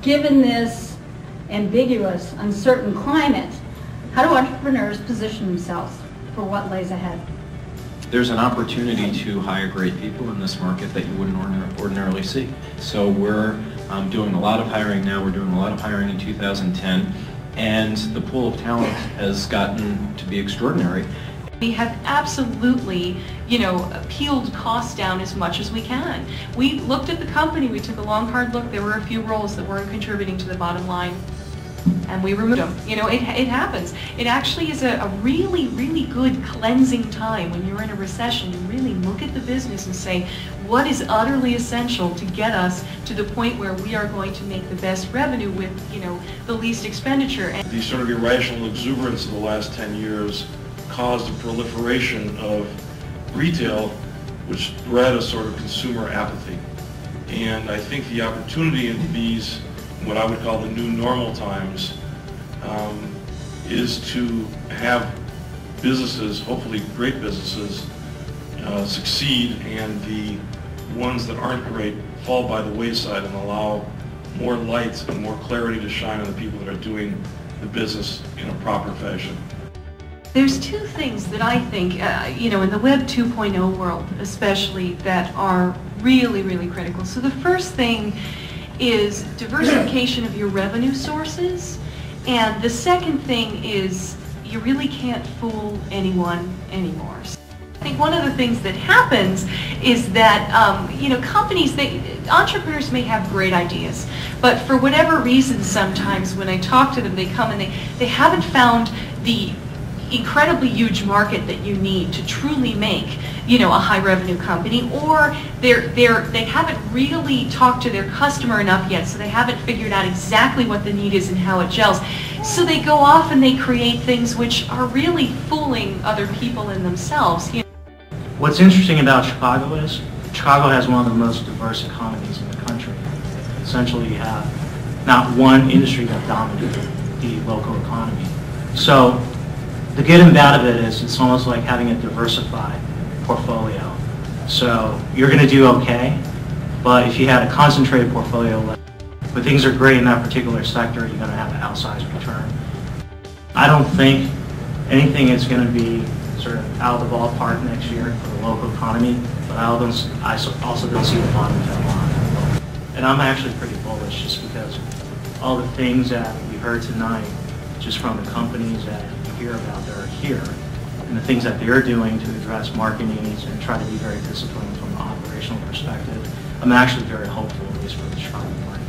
Given this ambiguous, uncertain climate, how do entrepreneurs position themselves for what lays ahead? There's an opportunity to hire great people in this market that you wouldn't ordinarily see. So we're doing a lot of hiring now. We're doing a lot of hiring in 2010, and the pool of talent has gotten to be extraordinary. We have absolutely, peeled costs down as much as we can. We looked at the company, we took a long, hard look. There were a few roles that weren't contributing to the bottom line, and we removed them. It happens. It actually is a really, really good cleansing time when you're in a recession. You really look at the business and say, what is utterly essential to get us to the point where we are going to make the best revenue with, the least expenditure. The sort of irrational exuberance of the last 10 years caused a proliferation of retail, which bred a sort of consumer apathy. And I think the opportunity in these, what I would call the new normal times, is to have businesses, hopefully great businesses, succeed, and the ones that aren't great fall by the wayside and allow more light and more clarity to shine on the people that are doing the business in a proper fashion. There's two things that I think, in the Web 2.0 world especially, that are really, really critical. So the first thing is diversification of your revenue sources, and the second thing is you really can't fool anyone anymore. I think one of the things that happens is that entrepreneurs may have great ideas, but for whatever reason sometimes when I talk to them, they come and they haven't found the incredibly huge market that you need to truly make, a high revenue company, or they haven't really talked to their customer enough yet, so they haven't figured out exactly what the need is and how it gels. So they go off and they create things which are really fooling other people and themselves. What's interesting about Chicago is Chicago has one of the most diverse economies in the country. Essentially, you have not one industry that dominates the local economy. So the good and bad of it is it's almost like having a diversified portfolio. So you're going to do okay, but if you had a concentrated portfolio, when things are great in that particular sector, you're going to have an outsized return. I don't think anything is going to be sort of out of the ballpark next year for the local economy, but I also don't see the bottom of that line. And I'm actually pretty bullish just because all the things that we heard tonight, just from the companies that hear about that are here, and the things that they're doing to address market needs and try to be very disciplined from an operational perspective, I'm actually very hopeful, at least for the Chicago market.